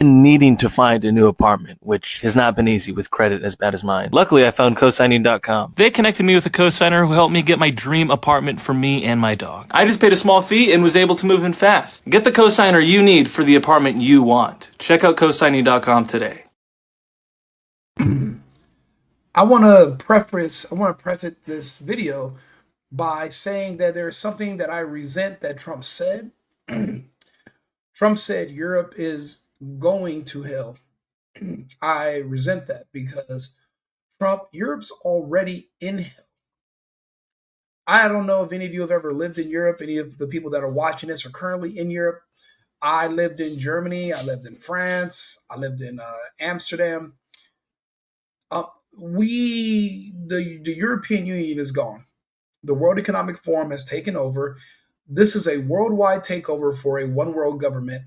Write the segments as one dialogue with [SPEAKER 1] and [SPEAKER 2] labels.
[SPEAKER 1] needing to find a new apartment, which has not been easy with credit as bad as mine. Luckily, I found cosigning.com. They connected me with a cosigner who helped me get my dream apartment for me and my dog. I just paid a small fee and was able to move in fast. Get the cosigner you need for the apartment you want. Check out cosigning.com today.
[SPEAKER 2] I want to preface this video by saying that there's something that I resent that Trump said. Trump said Europe is going to hell. I resent that because Europe's already in hell. I don't know if any of you have ever lived in Europe. Any of the people that are watching this are currently in Europe. I lived in Germany. I lived in France. I lived in Amsterdam. The European Union is gone. The World Economic Forum has taken over. This is a worldwide takeover for a one world government.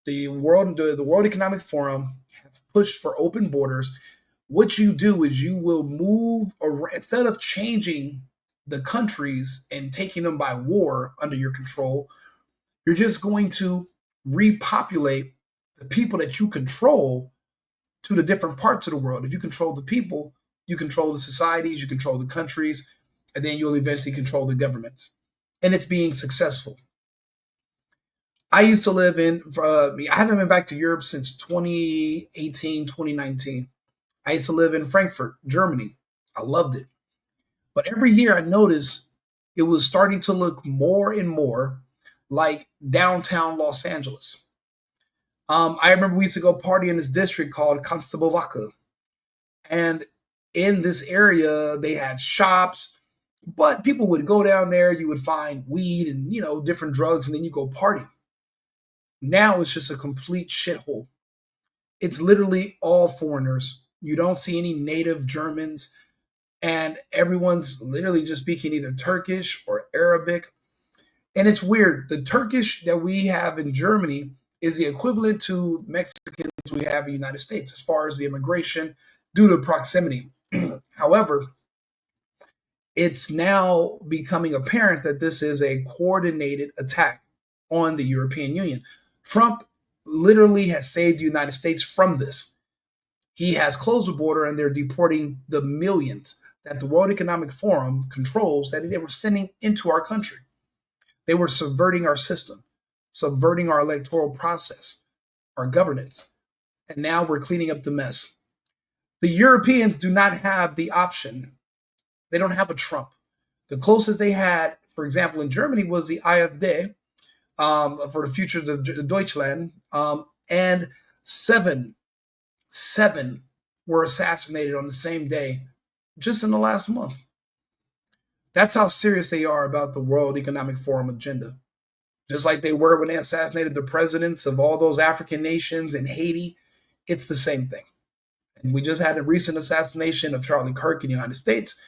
[SPEAKER 2] The World Economic Forum has pushed for open borders. What you do is you will move around, instead of changing the countries and taking them by war under your control, you're just going to repopulate the people that you control to the different parts of the world. If you control the people, you control the societies, you control the countries, and then you'll eventually control the governments. And it's being successful. I used to live I haven't been back to Europe since 2018, 2019. I used to live in Frankfurt, Germany. I loved it. But every year I noticed it was starting to look more and more like downtown Los Angeles. I remember we used to go party in this district called Konstantinowka. And in this area, they had shops, but people would go down there, you would find weed and, different drugs, and then you go party. Now it's just a complete shithole. It's literally all foreigners. You don't see any native Germans, and everyone's literally just speaking either Turkish or Arabic. And it's weird. The Turkish that we have in Germany is the equivalent to Mexicans we have in the United States as far as the immigration due to proximity. However, it's now becoming apparent that this is a coordinated attack on the European Union. Trump literally has saved the United States from this. He has closed the border and they're deporting the millions that the World Economic Forum controls that they were sending into our country. They were subverting our system, subverting our electoral process, our governance. And now we're cleaning up the mess. The Europeans do not have the option. They don't have a Trump. The closest they had, for example, in Germany was the AfD, for the future of Deutschland, and seven were assassinated on the same day just in the last month. That's how serious they are about the World Economic Forum agenda. Just like they were when they assassinated the presidents of all those African nations in Haiti, it's the same thing. And we just had a recent assassination of Charlie Kirk in the United States,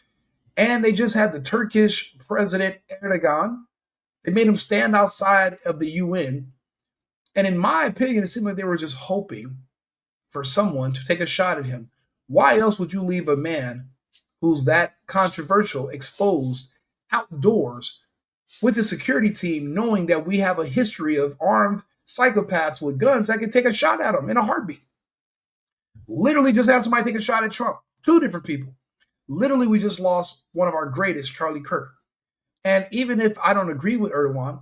[SPEAKER 2] and they just had the Turkish president Erdogan. They made him stand outside of the UN. And in my opinion, it seemed like they were just hoping for someone to take a shot at him. Why else would you leave a man who's that controversial, exposed, outdoors with the security team, knowing that we have a history of armed psychopaths with guns that can take a shot at him in a heartbeat? Literally just had somebody take a shot at Trump. Two different people. Literally, we just lost one of our greatest, Charlie Kirk. And even if I don't agree with Erdogan,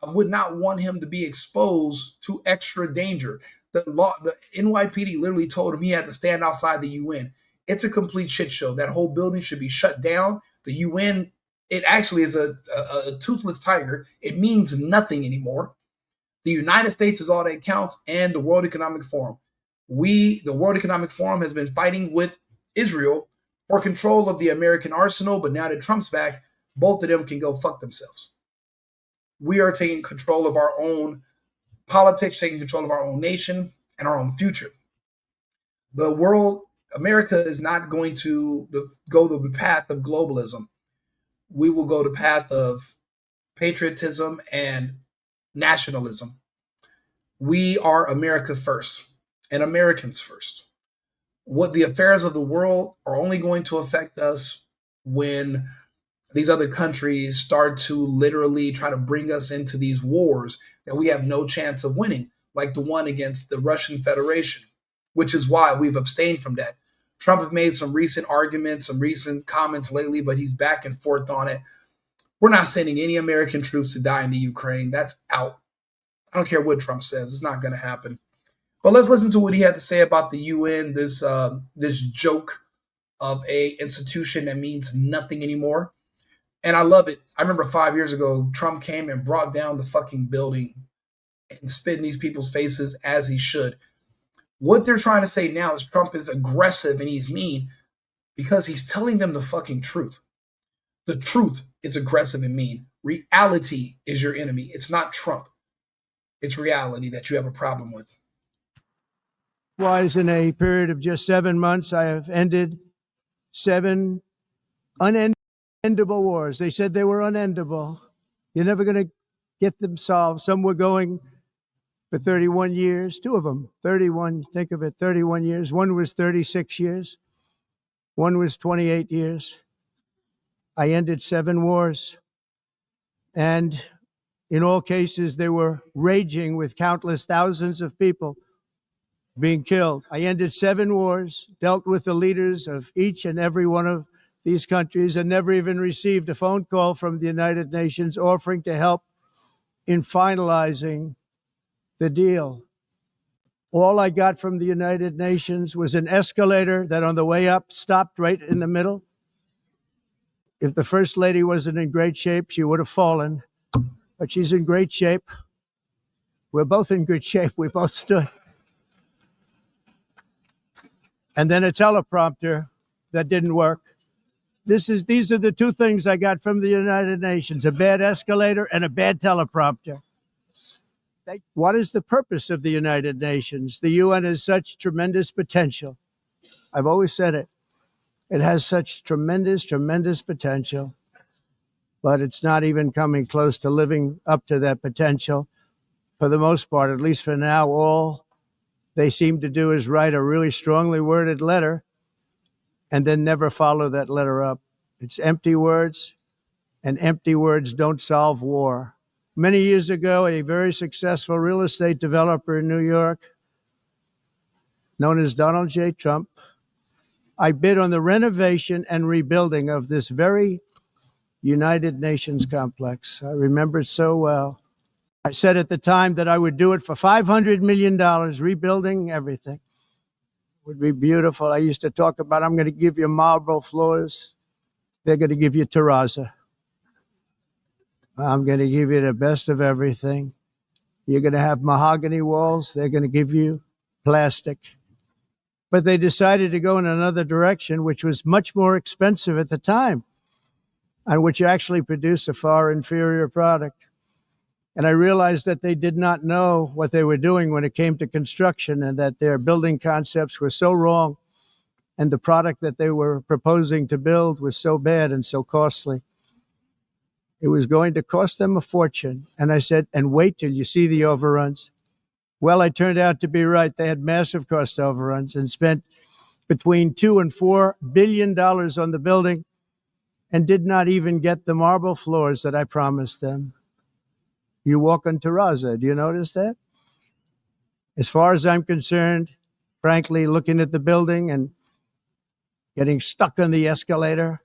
[SPEAKER 2] I would not want him to be exposed to extra danger. The NYPD literally told him he had to stand outside the UN. It's a complete shit show. That whole building should be shut down. The UN, it actually is a toothless tiger. It means nothing anymore. The United States is all that counts, and the World Economic Forum. The World Economic Forum has been fighting with Israel for control of the American arsenal, but now that Trump's back, both of them can go fuck themselves. We are taking control of our own politics, taking control of our own nation and our own future. America is not going to go the path of globalism. We will go the path of patriotism and nationalism. We are America first and Americans first. What the affairs of the world are only going to affect us when these other countries start to literally try to bring us into these wars that we have no chance of winning, like the one against the Russian Federation, which is why we've abstained from that. Trump has made some recent arguments, some recent comments lately, but he's back and forth on it. We're not sending any American troops to die into Ukraine. That's out. I don't care what Trump says. It's not going to happen. But let's listen to what he had to say about the UN, this joke of a institution that means nothing anymore. And I love it. I remember 5 years ago, Trump came and brought down the fucking building and spit in these people's faces as he should. What they're trying to say now is Trump is aggressive and he's mean because he's telling them the fucking truth. The truth is aggressive and mean. Reality is your enemy. It's not Trump. It's reality that you have a problem with.
[SPEAKER 3] Was in a period of just 7 months, I have ended 7 unendable wars. They said they were unendable. You're never going to get them solved. Some were going for 31 years, 2 of them, 31, think of it, 31 years. One was 36 years. One was 28 years. I ended 7 wars. And in all cases, they were raging with countless thousands of people being killed. I ended 7 wars, dealt with the leaders of each and every one of these countries, and never even received a phone call from the United Nations offering to help in finalizing the deal. All I got from the United Nations was an escalator that on the way up stopped right in the middle. If the First Lady wasn't in great shape, she would have fallen, but she's in great shape. We're both in good shape. We both stood. And then a teleprompter that didn't work. These are the 2 things I got from the United Nations, a bad escalator and a bad teleprompter. What is the purpose of the United Nations? The UN has such tremendous potential. I've always said it. It has such tremendous, tremendous potential, but it's not even coming close to living up to that potential. For the most part, at least for now, all they seem to do is write a really strongly worded letter and then never follow that letter up. It's empty words, and empty words don't solve war. Many years ago, a very successful real estate developer in New York, known as Donald J. Trump, I bid on the renovation and rebuilding of this very United Nations complex. I remember it so well. I said at the time that I would do it for $500 million, rebuilding everything. It would be beautiful. I used to talk about, I'm going to give you marble floors. They're going to give you terrazzo. I'm going to give you the best of everything. You're going to have mahogany walls. They're going to give you plastic. But they decided to go in another direction, which was much more expensive at the time, and which actually produced a far inferior product. And I realized that they did not know what they were doing when it came to construction, and that their building concepts were so wrong, and the product that they were proposing to build was so bad and so costly. It was going to cost them a fortune. And I said, and wait till you see the overruns. Well, I turned out to be right. They had massive cost overruns and spent between $2 and $4 billion on the building and did not even get the marble floors that I promised them. You walk on terrazzo. Do you notice that? As far as I'm concerned, frankly, looking at the building and getting stuck on the escalator,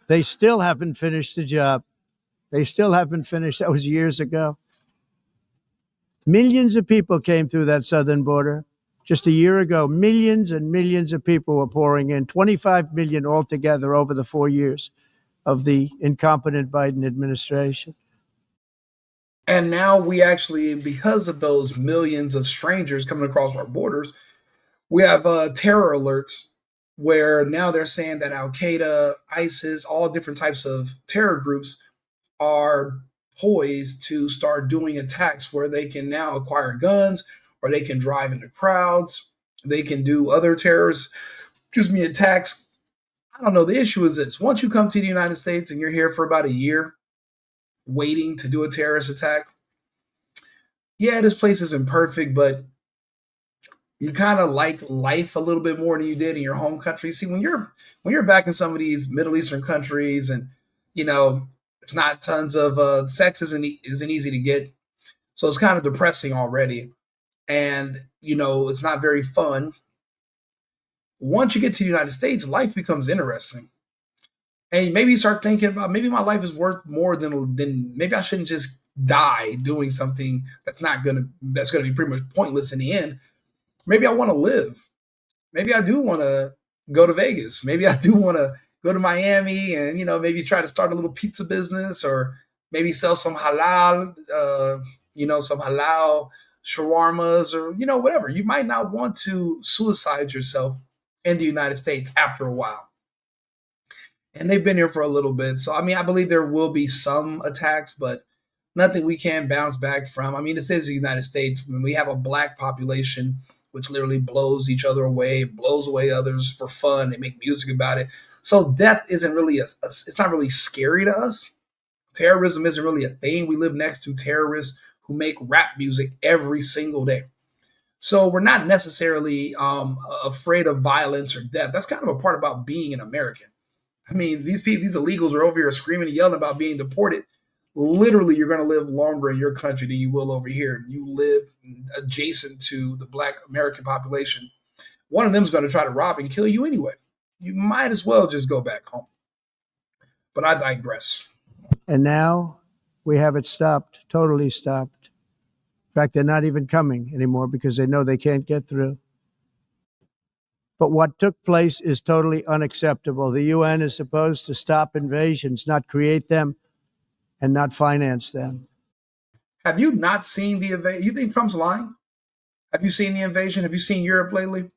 [SPEAKER 3] they still haven't finished the job. They still haven't finished. That was years ago. Millions of people came through that southern border just a year ago. Millions and millions of people were pouring in, 25 million altogether over the 4 years of the incompetent Biden administration.
[SPEAKER 2] And now we actually, because of those millions of strangers coming across our borders, we have terror alerts where now they're saying that Al Qaeda, ISIS, all different types of terror groups are poised to start doing attacks where they can now acquire guns, or they can drive into crowds. They can do other attacks. I don't know. The issue is this. Once you come to the United States and you're here for about a year waiting to do a terrorist attack, yeah, this place isn't perfect, but you kind of like life a little bit more than you did in your home country. See, when you're back in some of these Middle Eastern countries, and there's not tons of sex isn't easy to get, so it's kind of depressing already. and it's not very fun. Once you get to the United States, life becomes interesting. And maybe you start thinking about, maybe my life is worth more than maybe I shouldn't just die doing something that's gonna be pretty much pointless in the end. Maybe I want to live. Maybe I do want to go to Vegas. Maybe I do want to go to Miami and maybe try to start a little pizza business, or maybe sell some halal, some halal shawarmas, or whatever. You might not want to suicide yourself in the United States after a while. And they've been here for a little bit. So, I mean, I believe there will be some attacks, but nothing we can't bounce back from. I mean, this is the United States. When we have a black population, which literally blows each other away, blows away others for fun. They make music about it. So death isn't really, it's not really scary to us. Terrorism isn't really a thing. We live next to terrorists who make rap music every single day. So we're not necessarily afraid of violence or death. That's kind of a part about being an American. I mean, these people, these illegals are over here screaming and yelling about being deported. Literally, you're going to live longer in your country than you will over here. You live adjacent to the black American population. One of them is going to try to rob and kill you anyway. You might as well just go back home. But I digress.
[SPEAKER 3] And now we have it stopped, totally stopped. In fact, they're not even coming anymore because they know they can't get through. But what took place is totally unacceptable. The UN is supposed to stop invasions, not create them and not finance them.
[SPEAKER 2] Have you not seen the invasion? You think Trump's lying? Have you seen the invasion? Have you seen Europe lately?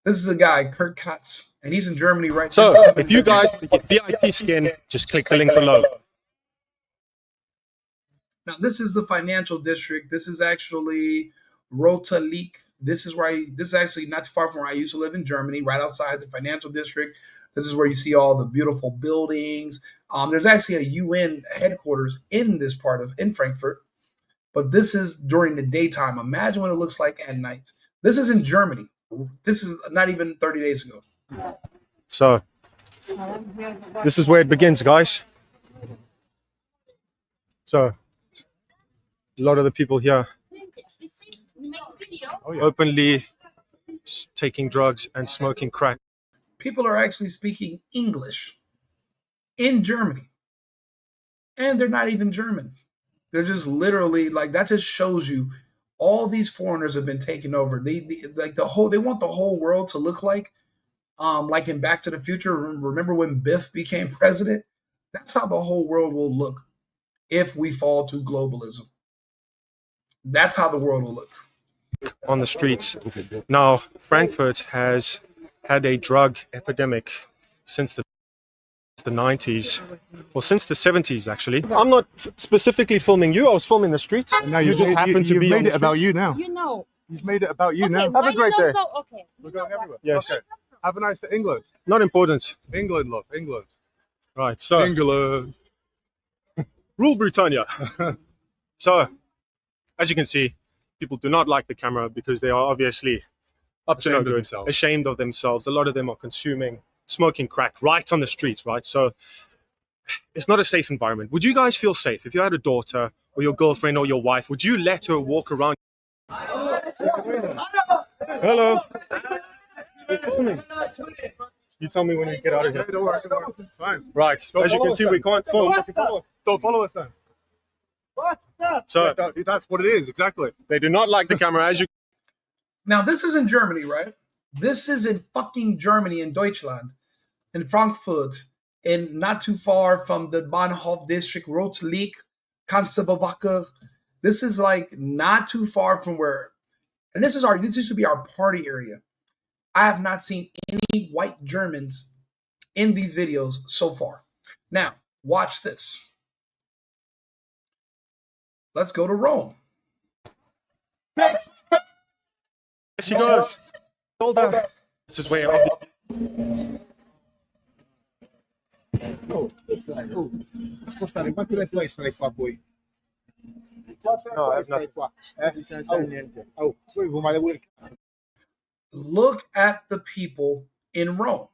[SPEAKER 2] This is a guy, Kurt Katz, and he's in Germany right now.
[SPEAKER 4] So, if you guys get VIP skin, just click the link below.
[SPEAKER 2] Now, this is the financial district. This is actually Rotalik. This is actually not too far from where I used to live in Germany, right outside the financial district. This is where you see all the beautiful buildings. There's actually a UN headquarters in this part in Frankfurt, but this is during the daytime. Imagine what it looks like at night. This is in Germany. This is not even 30 days ago.
[SPEAKER 4] So, this is where it begins, guys. So, a lot of the people here openly taking drugs and smoking crack.
[SPEAKER 2] People are actually speaking English in Germany, and they're not even German. They're just literally like, that just shows you all these foreigners have been taken over. They want the whole world to look like in Back to the Future. Remember when Biff became president? That's how the whole world will look if we fall to globalism. That's how the world will look.
[SPEAKER 4] On the streets. Now, Frankfurt has had a drug epidemic since the 90s, or since the 70s, actually. I'm not specifically filming you. I was filming the streets.
[SPEAKER 5] And now you just happen to be made it about you now. You've made it about you now.
[SPEAKER 4] Have a great day.
[SPEAKER 5] Okay. We're going everywhere.
[SPEAKER 4] Yes.
[SPEAKER 5] Okay. Have a nice day. England.
[SPEAKER 4] Not important.
[SPEAKER 5] England, love. England.
[SPEAKER 4] Right. So,
[SPEAKER 5] England.
[SPEAKER 4] Rule Britannia. So, as you can see, people do not like the camera because they are obviously up to no good, ashamed of themselves. A lot of them are smoking crack right on the streets, right? So it's not a safe environment. Would you guys feel safe if you had a daughter or your girlfriend or your wife? Would you let her walk around? Hello. We're filming. You tell me when we get out of here.
[SPEAKER 5] Don't worry. Fine.
[SPEAKER 4] Right. As you can see, we can't film.
[SPEAKER 5] Don't follow us then.
[SPEAKER 4] So
[SPEAKER 5] That's what it is, exactly.
[SPEAKER 4] they do not like the camera. As you
[SPEAKER 2] Now, this is in Germany, right? This is in fucking Germany, in Deutschland, in Frankfurt, and not too far from the Bahnhof district, Rotlik, Kanzlerwache. This is like not too far from where, and this used to be our party area. I have not seen any white Germans in these videos so far. Now, watch this. Let's go to Rome.
[SPEAKER 4] There she goes. Hold on. This is where
[SPEAKER 6] Scusate, quanto tempo vuoi stare qua voi?
[SPEAKER 4] No, I have nothing.
[SPEAKER 6] Oh, voi fumate pure.
[SPEAKER 2] Look at the people in Rome.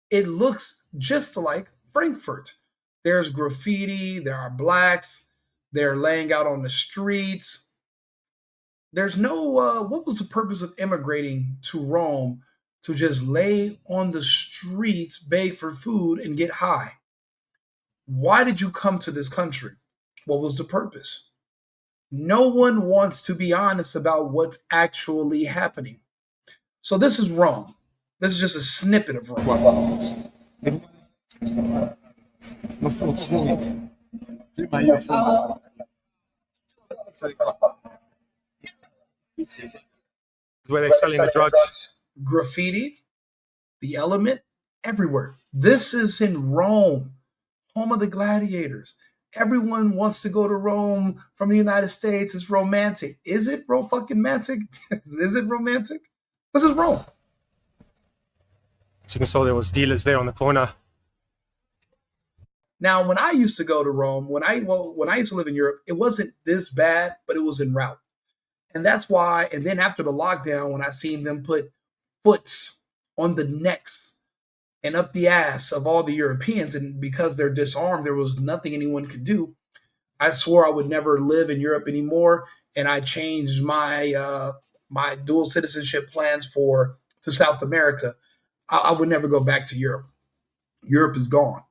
[SPEAKER 2] It looks just like Frankfurt. There's graffiti, there are blacks, they're laying out on the streets. There's no, what was the purpose of immigrating to Rome to just lay on the streets, beg for food, and get high? Why did you come to this country? What was the purpose? No one wants to be honest about what's actually happening. So this is Rome. This is just a snippet of Rome.
[SPEAKER 4] Where they're selling the drugs.
[SPEAKER 2] Graffiti, the element, everywhere. This is in Rome, home of the gladiators. Everyone wants to go to Rome from the United States. It's romantic. Is it fucking romantic? Is it romantic? This is Rome.
[SPEAKER 4] So you saw there was dealers there on the corner.
[SPEAKER 2] Now, when I used to go to Rome, when I used to live in Europe, it wasn't this bad, but it was en route. And that's why, and then after the lockdown, when I seen them put foots on the necks and up the ass of all the Europeans, and because they're disarmed, there was nothing anyone could do. I swore I would never live in Europe anymore, and I changed my my dual citizenship plans to South America. I would never go back to Europe. Europe is gone.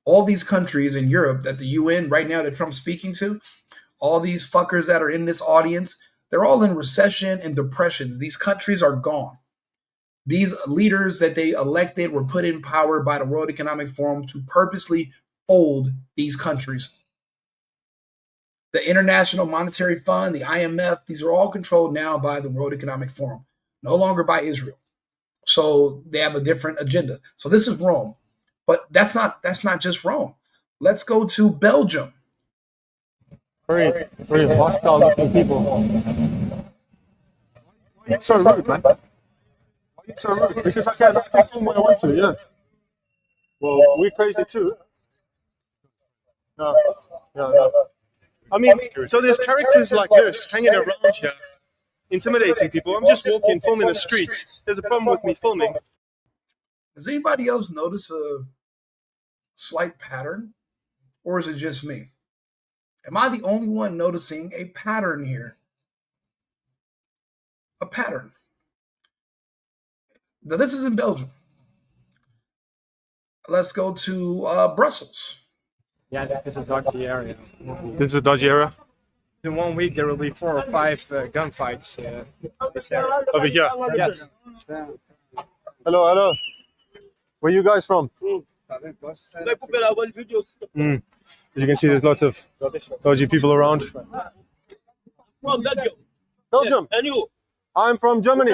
[SPEAKER 2] All these countries in Europe that the UN right now that Trump's speaking to, all these fuckers that are in this audience, they're all in recession and depressions. These countries are gone. These leaders that they elected were put in power by the World Economic Forum to purposely fold these countries. The International Monetary Fund, the IMF, these are all controlled now by the World Economic Forum, no longer by Israel. So they have a different agenda. So this is Rome. But that's not just Rome. Let's go to Belgium.
[SPEAKER 4] Very hostile looking people. Why are you so rude, man? Why are you so rude? Because I can't film what I want to, yeah. Well, we're crazy too. No. I mean, so there's characters like this hanging around here, intimidating people. I'm just walking, filming the streets. There's a problem with me filming.
[SPEAKER 2] Does anybody else notice a slight pattern? Or is it just me? Am I the only one noticing a pattern here? A pattern. Now, this is in Belgium. Let's go to Brussels.
[SPEAKER 7] Yeah, this is a dodgy area.
[SPEAKER 4] This is a dodgy area?
[SPEAKER 7] In 1 week, there will be 4 or 5 gunfights in this area.
[SPEAKER 4] Over here?
[SPEAKER 7] Yes.
[SPEAKER 4] Hello. Where are you guys from? As you can see, there's lots of dodgy people around.
[SPEAKER 8] From Belgium.
[SPEAKER 4] Belgium?
[SPEAKER 8] Yes. And you?
[SPEAKER 4] I'm from Germany.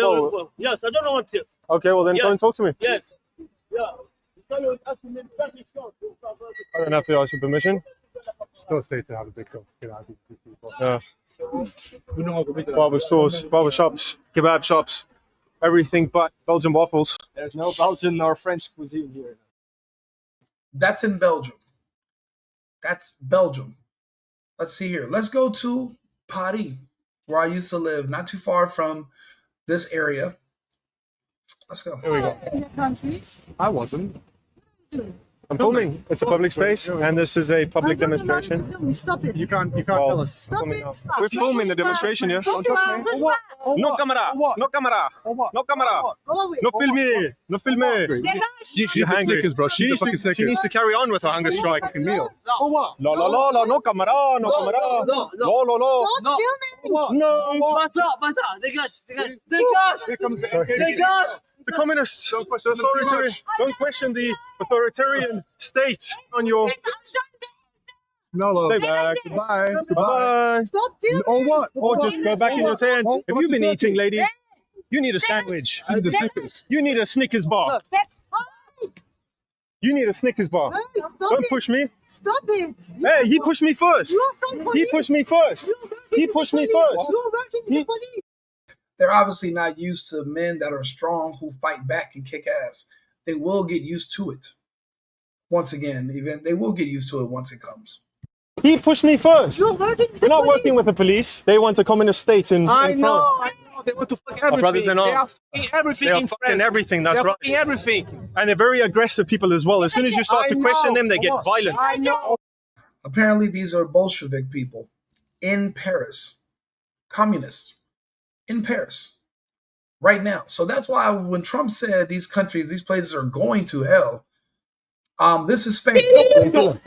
[SPEAKER 8] Oh. Yes, I don't know what it is.
[SPEAKER 4] Okay, well then come and talk to me.
[SPEAKER 8] Yes. Yeah.
[SPEAKER 4] I don't have to ask your permission. Still stay to have a big go. Yeah. Barber stores, barber shops, kebab shops, everything but Belgian waffles.
[SPEAKER 7] There's no Belgian or French cuisine here.
[SPEAKER 2] That's in Belgium. That's Belgium. Let's see here. Let's go to Paris, where I used to live, not too far from this area. Let's go.
[SPEAKER 4] Here we go.
[SPEAKER 9] In the countries.
[SPEAKER 4] I wasn't. I'm filming. It's a public space, and this is a public demonstration.
[SPEAKER 9] Stop it.
[SPEAKER 5] You can't tell us.
[SPEAKER 9] Stop it.
[SPEAKER 4] We're filming the demonstration, yeah?
[SPEAKER 9] Stop it.
[SPEAKER 4] No camera! No camera! No camera!
[SPEAKER 9] Go away.
[SPEAKER 4] No filmer! No filmer! She's hungry.
[SPEAKER 5] Snickers, bro.
[SPEAKER 4] She
[SPEAKER 5] She's a fucking
[SPEAKER 4] needs, to, she
[SPEAKER 5] Snickers.
[SPEAKER 4] needs to carry on with her hunger strike.
[SPEAKER 5] meal.
[SPEAKER 4] La la la la, no camera, no camera.
[SPEAKER 8] No.
[SPEAKER 4] No, no, no.
[SPEAKER 9] Stop filming.
[SPEAKER 4] No.
[SPEAKER 5] Here comes
[SPEAKER 4] The communists, the authoritarian, don't question the authoritarian state on your.
[SPEAKER 5] No.
[SPEAKER 4] Stay back.
[SPEAKER 5] Goodbye.
[SPEAKER 4] Bye.
[SPEAKER 9] Stop filming.
[SPEAKER 5] Or what?
[SPEAKER 4] Or just go back in your tent. Have you been eating, lady? You need a sandwich.
[SPEAKER 5] The Snickers.
[SPEAKER 4] You need a Snickers bar. You need a Snickers bar.
[SPEAKER 9] Hey, stop
[SPEAKER 4] Don't
[SPEAKER 9] it.
[SPEAKER 4] push me.
[SPEAKER 9] Stop it.
[SPEAKER 4] Hey, he pushed me first.
[SPEAKER 9] You're from
[SPEAKER 4] He
[SPEAKER 9] police.
[SPEAKER 4] pushed me first.
[SPEAKER 9] You're working
[SPEAKER 4] He
[SPEAKER 9] in the
[SPEAKER 4] pushed me
[SPEAKER 9] police.
[SPEAKER 4] first.
[SPEAKER 9] You're working in the police.
[SPEAKER 2] They're obviously not used to men that are strong who fight back and kick ass. They will get used to it. Once again, they will get used to it once it comes.
[SPEAKER 4] He pushed me first.
[SPEAKER 9] You're working with the
[SPEAKER 4] We're not
[SPEAKER 9] police.
[SPEAKER 4] working with the police. They want a communist state in France.
[SPEAKER 7] I know. They want to fuck everything.
[SPEAKER 4] brothers, they're not.
[SPEAKER 7] They are fucking everything.
[SPEAKER 4] They are
[SPEAKER 7] in
[SPEAKER 4] fucking
[SPEAKER 7] France.
[SPEAKER 4] everything, that's
[SPEAKER 7] They are
[SPEAKER 4] right.
[SPEAKER 7] fucking everything.
[SPEAKER 4] And they're very aggressive people as well. As soon as you start to question them, they get violent.
[SPEAKER 7] I know.
[SPEAKER 2] Apparently, these are Bolshevik people in Paris, communists in Paris right now. So that's why when Trump said these countries, these places are going to hell, this is Spain.
[SPEAKER 4] Whoa,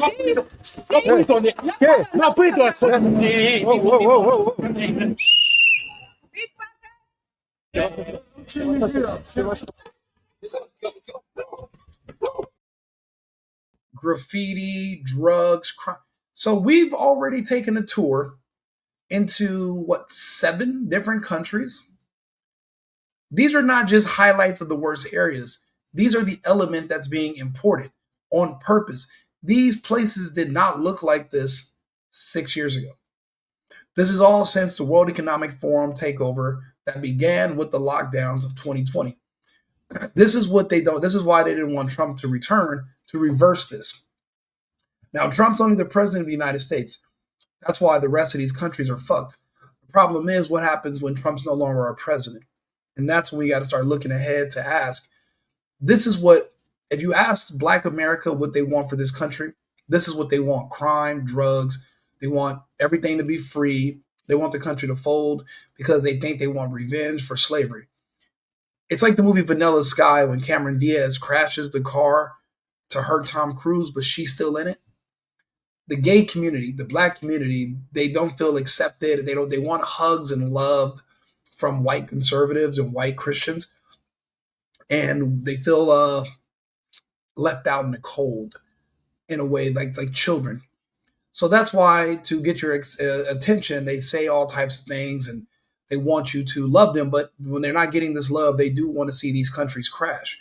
[SPEAKER 4] whoa, whoa, whoa.
[SPEAKER 2] Graffiti, drugs, crime. So we've already taken a tour into 7 different countries. These are not just highlights of the worst areas. These are the element that's being imported on purpose. These places did not look like this 6 years ago. This is all since the World Economic Forum takeover that began with the lockdowns of 2020. This is what they don't. This is why they didn't want Trump to return to reverse this. Now, Trump's only the president of the United States. That's why the rest of these countries are fucked. The problem is what happens when Trump's no longer our president. And that's when we got to start looking ahead to ask, this is what, if you ask Black America what they want for this country, this is what they want: crime, drugs. They want everything to be free. They want the country to fold because they think they want revenge for slavery. It's like the movie Vanilla Sky when Cameron Diaz crashes the car to hurt Tom Cruise, but she's still in it. The gay community, the Black community, they don't feel accepted. They want hugs and loved from white conservatives and white Christians. And they feel left out in the cold in a way, like children. So that's why, to get your attention, they say all types of things and they want you to love them. But when they're not getting this love, they do want to see these countries crash.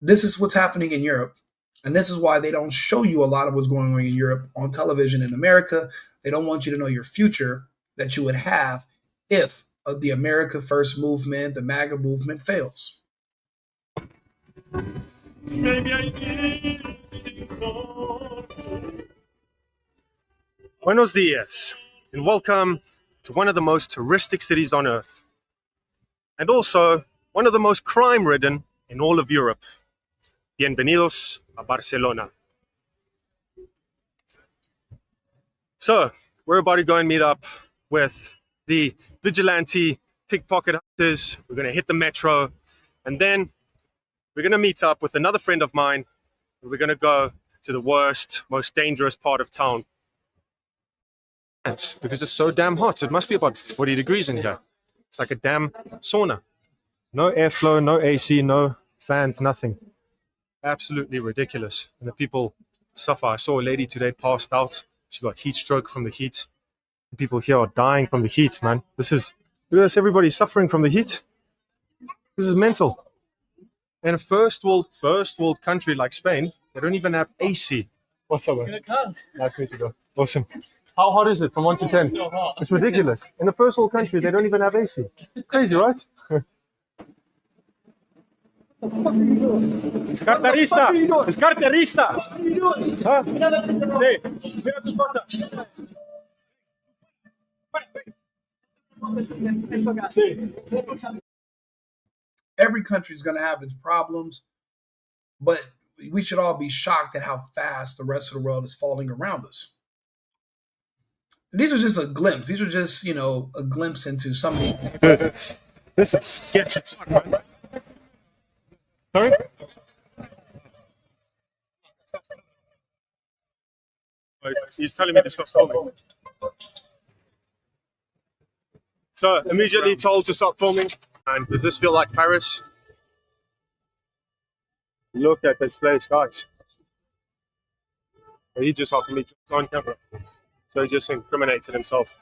[SPEAKER 2] This is what's happening in Europe. And this is why they don't show you a lot of what's going on in Europe on television in America. They don't want you to know your future that you would have if the America First movement, the MAGA movement, fails.
[SPEAKER 4] Buenos dias, and welcome to one of the most touristic cities on earth, and also one of the most crime-ridden in all of Europe. Bienvenidos a Barcelona. So, we're about to go and meet up with the vigilante pickpocket hunters. We're going to hit the metro, and then we're going to meet up with another friend of mine. And we're going to go to the worst, most dangerous part of town. Because it's so damn hot. It must be about 40 degrees in here. It's like a damn sauna. No airflow, no AC, no fans, nothing. Absolutely ridiculous. And the people suffer. I saw a lady today passed out. She got heat stroke from the heat. The people here are dying from the heat, man. Look at this, everybody's suffering from the heat. This is mental. In a first world country like Spain, they don't even have AC. What's up, man? Nice to meet you, bro. Awesome. How hot is it from 1 to 10? So hot. It's ridiculous. In a first world country, they don't even have AC. Crazy, right? Es carterista! Es carterista! What are you doing? Huh? Sí. Mira tus cosas. Sí.
[SPEAKER 2] Every country is going to have its problems, but we should all be shocked at how fast the rest of the world is falling around us. And these are just a glimpse. These are just, a glimpse into some of these neighborhoods.
[SPEAKER 4] This is sketchy. Sorry? He's telling me to stop filming. So, immediately told to stop filming. And does this feel like Paris? Look at this place, guys. He just offered me on camera. So he just incriminated himself.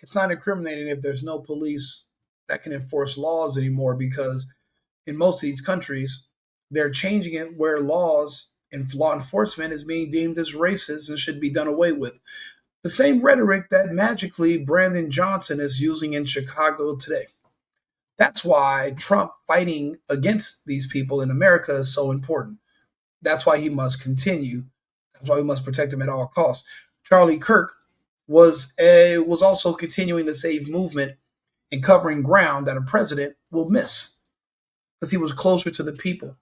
[SPEAKER 2] It's not incriminating if there's no police that can enforce laws anymore, because in most of these countries, they're changing it where laws and law enforcement is being deemed as racist and should be done away with. The same rhetoric that magically Brandon Johnson is using in Chicago today. That's why Trump fighting against these people in America is so important. That's why he must continue. That's why we must protect him at all costs. Charlie Kirk was also continuing the save movement and covering ground that a president will miss because he was closer to the people.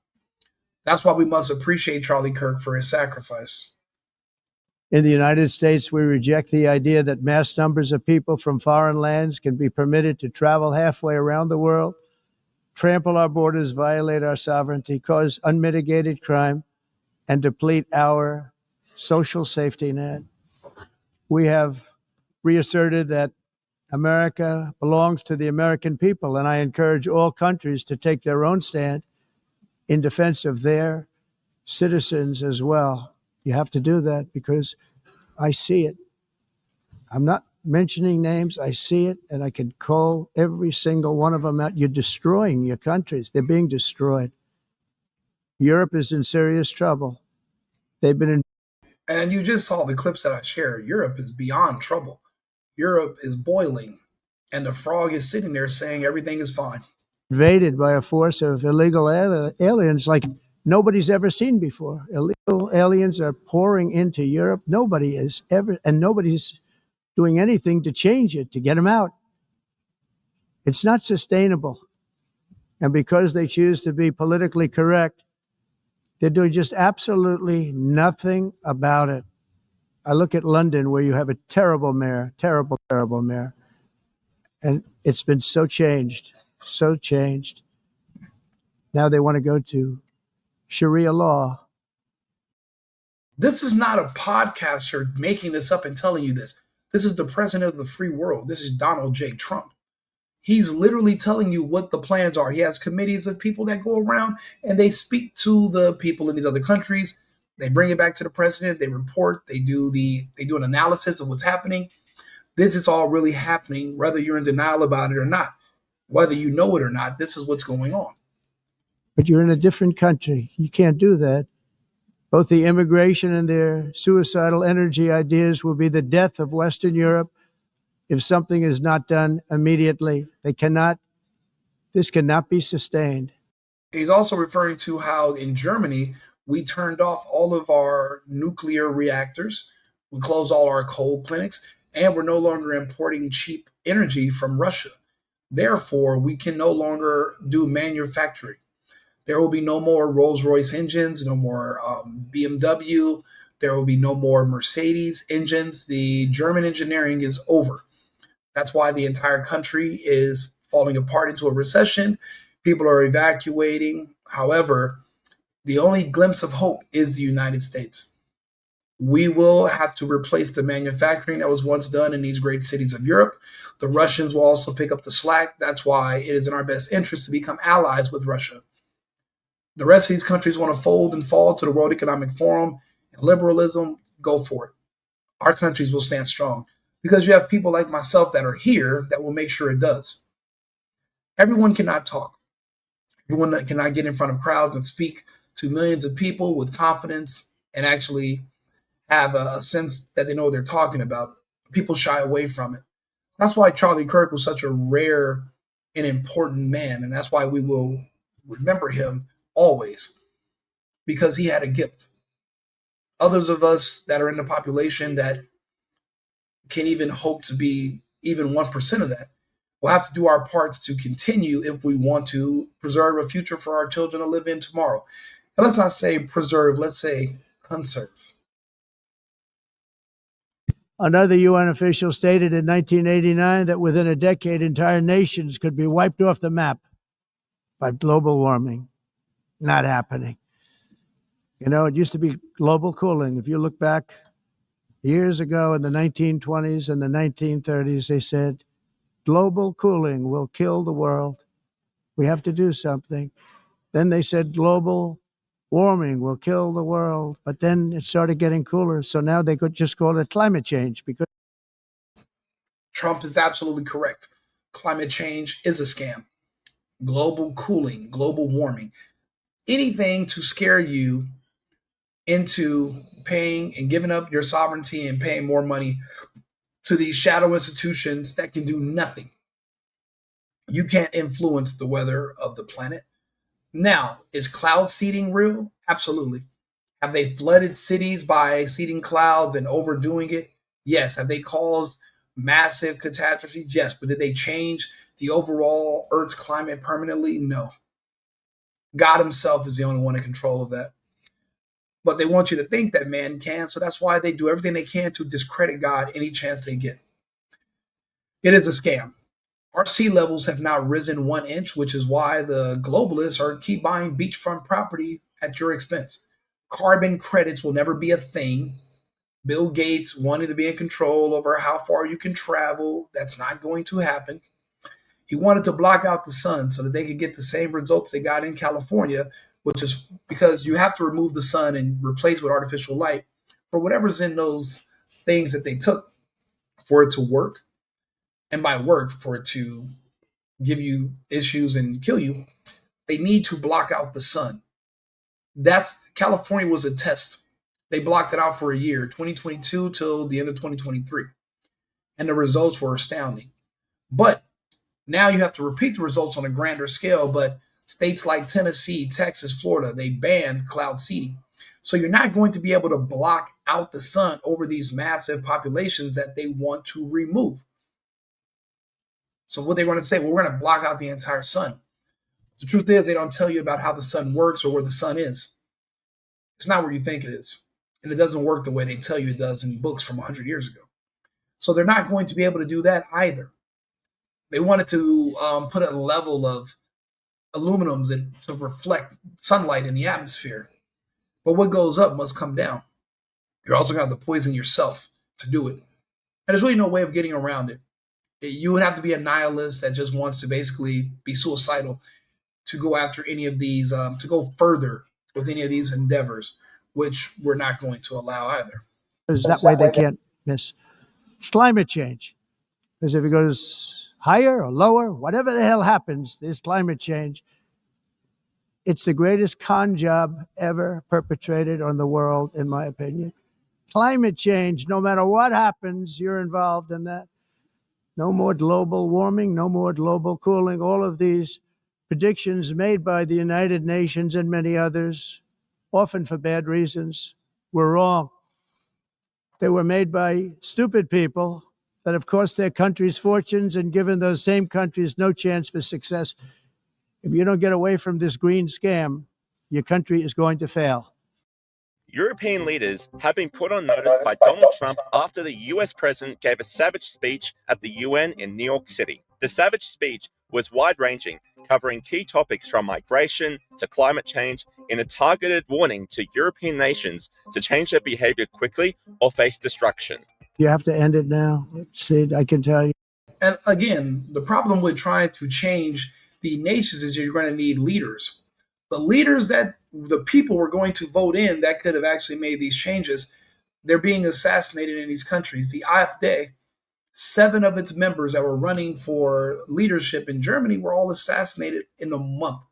[SPEAKER 2] That's why we must appreciate Charlie Kirk for his sacrifice.
[SPEAKER 3] In the United States, we reject the idea that mass numbers of people from foreign lands can be permitted to travel halfway around the world, trample our borders, violate our sovereignty, cause unmitigated crime, and deplete our social safety net. We have reasserted that America belongs to the American people, and I encourage all countries to take their own stand in defense of their citizens as well. You have to do that because I see it. I'm not mentioning names. I see it, and I can call every single one of them out. You're destroying your countries. They're being destroyed. Europe is in serious trouble. They've been
[SPEAKER 2] And you just saw the clips that I shared. Europe is beyond trouble. Europe is boiling, and the frog is sitting there saying everything is fine.
[SPEAKER 3] invaded by a force of illegal aliens like nobody's ever seen before. Illegal aliens are pouring into Europe. Nobody is ever, and nobody's doing anything to change it, to get them out. It's not sustainable. And because they choose to be politically correct, they're doing just absolutely nothing about it. I look at London, where you have a terrible mayor, terrible, terrible mayor. And it's been so changed, so changed. Now they want to go to Sharia law.
[SPEAKER 2] This is not a podcaster making this up and telling you this. This is the president of the free world. This is Donald J. Trump. He's literally telling you what the plans are. He has committees of people that go around and they speak to the people in these other countries. They bring it back to the president. They report. They do an analysis of what's happening. This is all really happening, whether you're in denial about it or not, whether you know it or not. This is what's going on.
[SPEAKER 3] But you're in a different country. You can't do that. Both the immigration and their suicidal energy ideas will be the death of Western Europe if something is not done immediately. This cannot be sustained.
[SPEAKER 2] He's also referring to how in Germany, we turned off all of our nuclear reactors. We closed all our coal clinics, and we're no longer importing cheap energy from Russia. Therefore, we can no longer do manufacturing. There will be no more Rolls-Royce engines, no more BMW. There will be no more Mercedes engines. The German engineering is over. That's why the entire country is falling apart into a recession. People are evacuating. However, the only glimpse of hope is the United States. We will have to replace the manufacturing that was once done in these great cities of Europe. The Russians will also pick up the slack. That's why it is in our best interest to become allies with Russia. The rest of these countries want to fold and fall to the World Economic Forum and liberalism. Go for it. Our countries will stand strong because you have people like myself that are here that will make sure it does. Everyone cannot talk. Everyone cannot get in front of crowds and speak to millions of people with confidence and actually have a sense that they know what they're talking about. People shy away from it. That's why Charlie Kirk was such a rare and important man, and that's why we will remember him always, because he had a gift. Others of us that are in the population that can even hope to be even 1% of that, we'll have to do our parts to continue if we want to preserve a future for our children to live in tomorrow. And let's not say preserve, let's say conserve.
[SPEAKER 3] Another UN official stated in 1989 that within a decade, entire nations could be wiped off the map by global warming. Not happening. You know, it used to be global cooling. If you look back years ago in the 1920s and the 1930s, they said, global cooling will kill the world. We have to do something. Then they said global warming will kill the world. But then it started getting cooler. So now they could just call it climate change because
[SPEAKER 2] Trump is absolutely correct. Climate change is a scam. Global cooling, global warming, anything to scare you into paying and giving up your sovereignty and paying more money to these shadow institutions that can do nothing. You can't influence the weather of the planet. Now, is cloud seeding real? Absolutely. Have they flooded cities by seeding clouds and overdoing it? Yes. Have they caused massive catastrophes? Yes. But did they change the overall Earth's climate permanently? No. God himself is the only one in control of that. But they want you to think that man can, so that's why they do everything they can to discredit God any chance they get. It is a scam. Our sea levels have not risen 1 inch, which is why the globalists are keep buying beachfront property at your expense. Carbon credits will never be a thing. Bill Gates wanted to be in control over how far you can travel. That's not going to happen. He wanted to block out the sun so that they could get the same results they got in California, which is because you have to remove the sun and replace with artificial light for whatever's in those things that they took for it to work. And by work, for it to give you issues and kill you, they need to block out the sun. That's California was a test. They blocked it out for a year, 2022 till the end of 2023. And the results were astounding. But now you have to repeat the results on a grander scale, but states like Tennessee, Texas, Florida, they banned cloud seeding. So you're not going to be able to block out the sun over these massive populations that they want to remove. So what they're going to say, well, we're going to block out the entire sun. The truth is, they don't tell you about how the sun works or where the sun is. It's not where you think it is. And it doesn't work the way they tell you it does in books from 100 years ago. So they're not going to be able to do that either. They wanted to put a level of aluminums to reflect sunlight in the atmosphere. But what goes up must come down. You're also going to have to poison yourself to do it. And there's really no way of getting around it. You would have to be a nihilist that just wants to basically be suicidal to go after any of these, to go further with any of these endeavors, which we're not going to allow either.
[SPEAKER 3] Because that way they can't miss. It's climate change. Because if it goes higher or lower, whatever the hell happens, there's climate change. It's the greatest con job ever perpetrated on the world, in my opinion. Climate change, no matter what happens, you're involved in that. No more global warming, no more global cooling. All of these predictions made by the United Nations and many others, often for bad reasons, were wrong. They were made by stupid people that have cost their countries fortunes and given those same countries no chance for success. If you don't get away from this green scam, your country is going to fail.
[SPEAKER 10] European leaders have been put on notice by Donald Trump after the US president gave a savage speech at the UN in New York City. The savage speech was wide-ranging, covering key topics from migration to climate change in a targeted warning to European nations to change their behavior quickly or face destruction.
[SPEAKER 3] You have to end it now. See, I can tell you.
[SPEAKER 2] And again, the problem with trying to change the nations is you're going to need leaders. The leaders that the people were going to vote in that could have actually made these changes, they're being assassinated in these countries. The AfD, 7 of its members that were running for leadership in Germany were all assassinated in a month.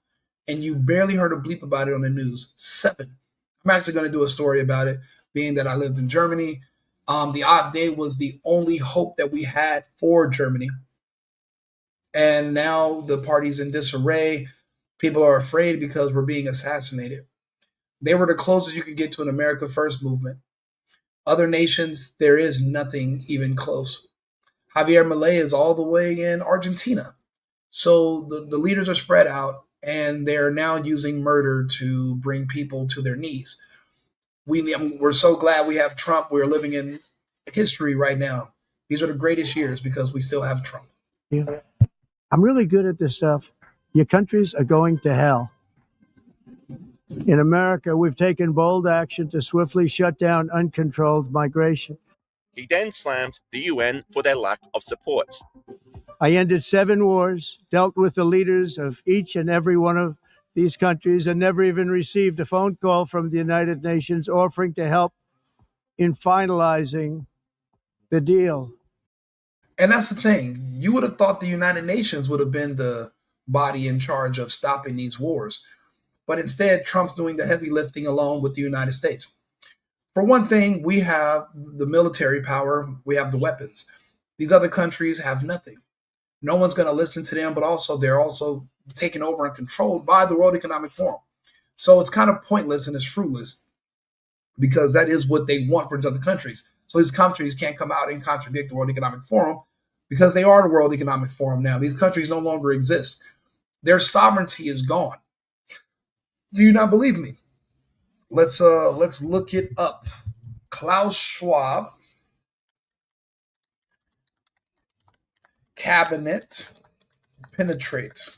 [SPEAKER 2] And you barely heard a bleep about it on the news. 7. I'm actually going to do a story about it, being that I lived in Germany. The AfD was the only hope that we had for Germany. And now the party's in disarray. People are afraid because we're being assassinated. They were the closest you could get to an America First movement. Other nations, there is nothing even close. Javier Milei is all the way in Argentina. So the leaders are spread out, and they're now using murder to bring people to their knees. We're so glad we have Trump. We're living in history right now. These are the greatest years because we still have Trump.
[SPEAKER 3] I'm really good at this stuff. Your countries are going to hell. In America, we've taken bold action to swiftly shut down uncontrolled migration.
[SPEAKER 10] He then slammed the UN for their lack of support.
[SPEAKER 3] I ended 7 wars, dealt with the leaders of each and every one of these countries, and never even received a phone call from the United Nations offering to help in finalizing the deal.
[SPEAKER 2] And that's the thing. You would have thought the United Nations would have been the body in charge of stopping these wars. But instead, Trump's doing the heavy lifting along with the United States. For one thing, we have the military power. We have the weapons. These other countries have nothing. No one's going to listen to them, but also they're also taken over and controlled by the World Economic Forum. So it's kind of pointless and it's fruitless because that is what they want for these other countries. So these countries can't come out and contradict the World Economic Forum because they are the World Economic Forum now. These countries no longer exist. Their sovereignty is gone. Do you not believe me? Let's look it up. Klaus Schwab cabinet penetrate.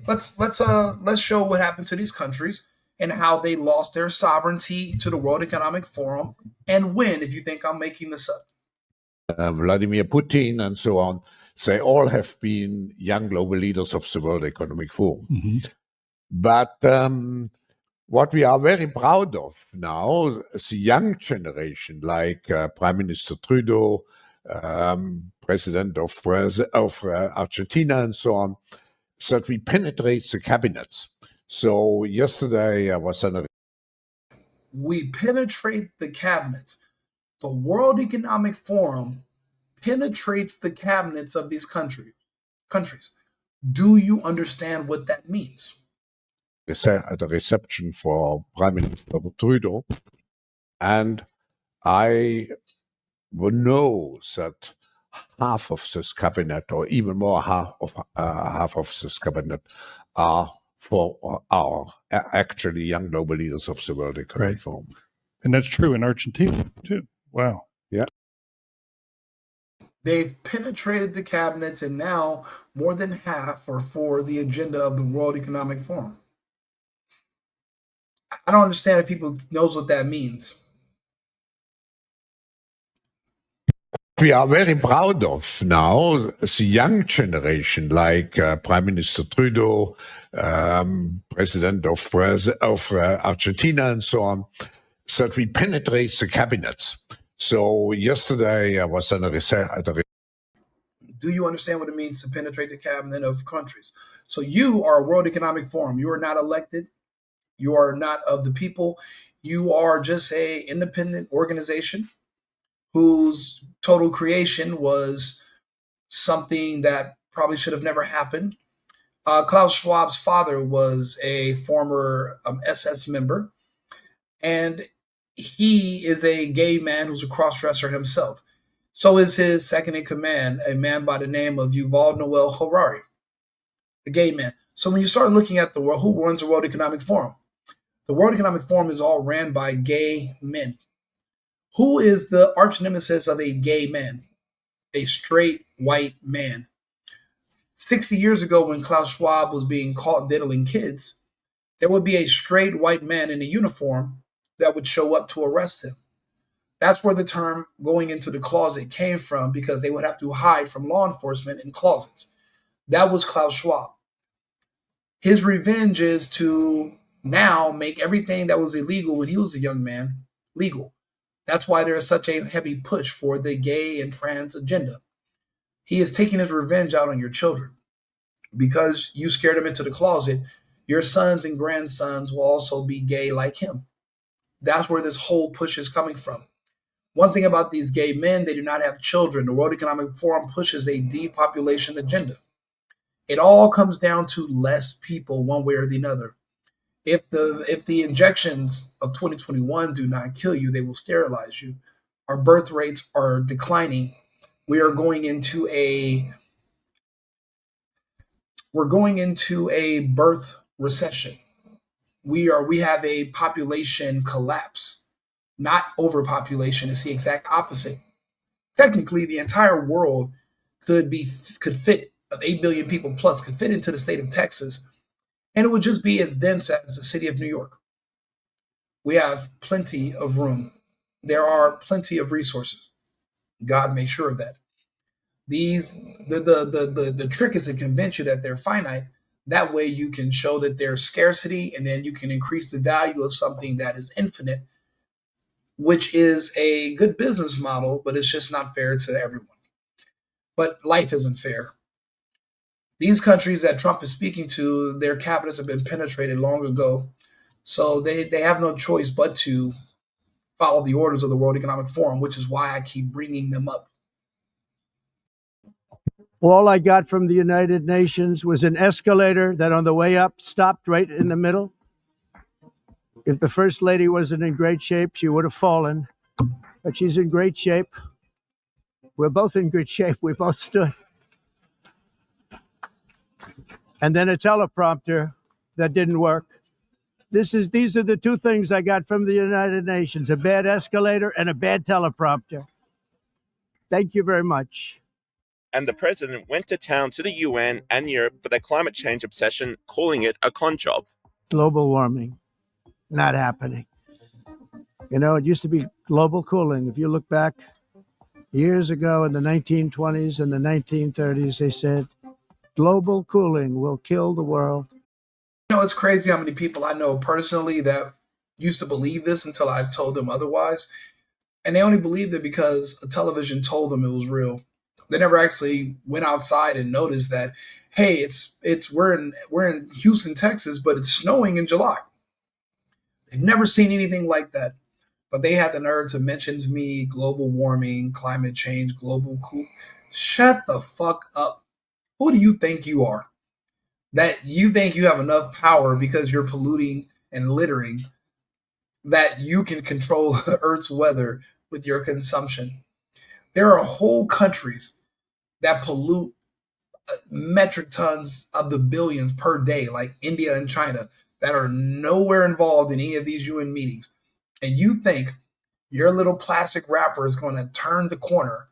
[SPEAKER 2] Let's show what happened to these countries and how they lost their sovereignty to the World Economic Forum and when, if you think I'm making this up.
[SPEAKER 11] Vladimir Putin and so on, they all have been young global leaders of the World Economic Forum. But what we are very proud of now, the young generation, like Prime Minister Trudeau, President of Argentina and so on, that we penetrate the cabinets. So yesterday I was on a...
[SPEAKER 2] We penetrate the cabinets. The World Economic Forum penetrates the cabinets of these countries. Do you understand what that means?
[SPEAKER 11] At a reception for Prime Minister Trudeau, and I know that half of this cabinet, or even more, half of this cabinet, are actually young global leaders of the World Economic Forum.
[SPEAKER 12] And that's true in Argentina too. Wow.
[SPEAKER 11] Yeah.
[SPEAKER 2] They've penetrated the cabinets, and now more than half are for the agenda of the World Economic Forum. I don't understand if people knows what that means.
[SPEAKER 11] We are very proud of now the young generation, like Prime Minister Trudeau, President of Argentina and so on, that we penetrate the cabinets. So yesterday I was on a
[SPEAKER 2] Do you understand what it means to penetrate the cabinet of countries? So you are a World Economic Forum. You are not elected. You are not of the people. You are just a independent organization whose total creation was something that probably should have never happened. Klaus Schwab's father was a former SS member, and he is a gay man who's a cross-dresser himself. So is his second in command, a man by the name of Yuval Noah Harari, the gay man. So when you start looking at the world, who runs the World Economic Forum? The World Economic Forum is all ran by gay men. Who is the arch nemesis of a gay man? A straight white man. 60 years ago, when Klaus Schwab was being caught diddling kids, there would be a straight white man in a uniform that would show up to arrest him. That's where the term going into the closet came from, because they would have to hide from law enforcement in closets. That was Klaus Schwab. His revenge is to now make everything that was illegal when he was a young man legal. That's why there is such a heavy push for the gay and trans agenda. He is taking his revenge out on your children. Because you scared him into the closet, your sons and grandsons will also be gay like him. That's where this whole push is coming from. One thing about these gay men, they do not have children. The World Economic Forum pushes a depopulation agenda. It all comes down to less people, one way or the other. If the injections of 2021 do not kill you, they will sterilize you. Our birth rates are declining. We are going into a birth recession. We have a population collapse, not overpopulation. It's the exact opposite. Technically, the entire world could fit of 8 billion people plus could fit into the state of Texas, and it would just be as dense as the city of New York. We have plenty of room. There are plenty of resources. God made sure of that. The trick is to convince you that they're finite. That way you can show that there's scarcity, and then you can increase the value of something that is infinite, which is a good business model, but it's just not fair to everyone. But life isn't fair. These countries that Trump is speaking to, their cabinets have been penetrated long ago. So they have no choice but to follow the orders of the World Economic Forum, which is why I keep bringing them up.
[SPEAKER 3] All I got from the United Nations was an escalator that on the way up stopped right in the middle. If the First Lady wasn't in great shape, she would have fallen. But she's in great shape. We're both in good shape. We both stood. And then a teleprompter that didn't work. These are the two things I got from the United Nations: a bad escalator and a bad teleprompter. Thank you very much.
[SPEAKER 10] And the president went to town to the UN and Europe for their climate change obsession, calling it a con job.
[SPEAKER 3] Global warming, not happening. You know, it used to be global cooling. If you look back years ago in the 1920s and the 1930s, they said global cooling will kill the world.
[SPEAKER 2] You know, it's crazy how many people I know personally that used to believe this until I told them otherwise. And they only believed it because a television told them it was real. They never actually went outside and noticed that, hey, we're in Houston, Texas, but it's snowing in July. They've never seen anything like that. But they had the nerve to mention to me global warming, climate change, global cool. Shut the fuck up. Who do you think you are? That you think you have enough power because you're polluting and littering that you can control the Earth's weather with your consumption. There are whole countries that pollute metric tons of the billions per day, like India and China, that are nowhere involved in any of these UN meetings. And you think your little plastic wrapper is going to turn the corner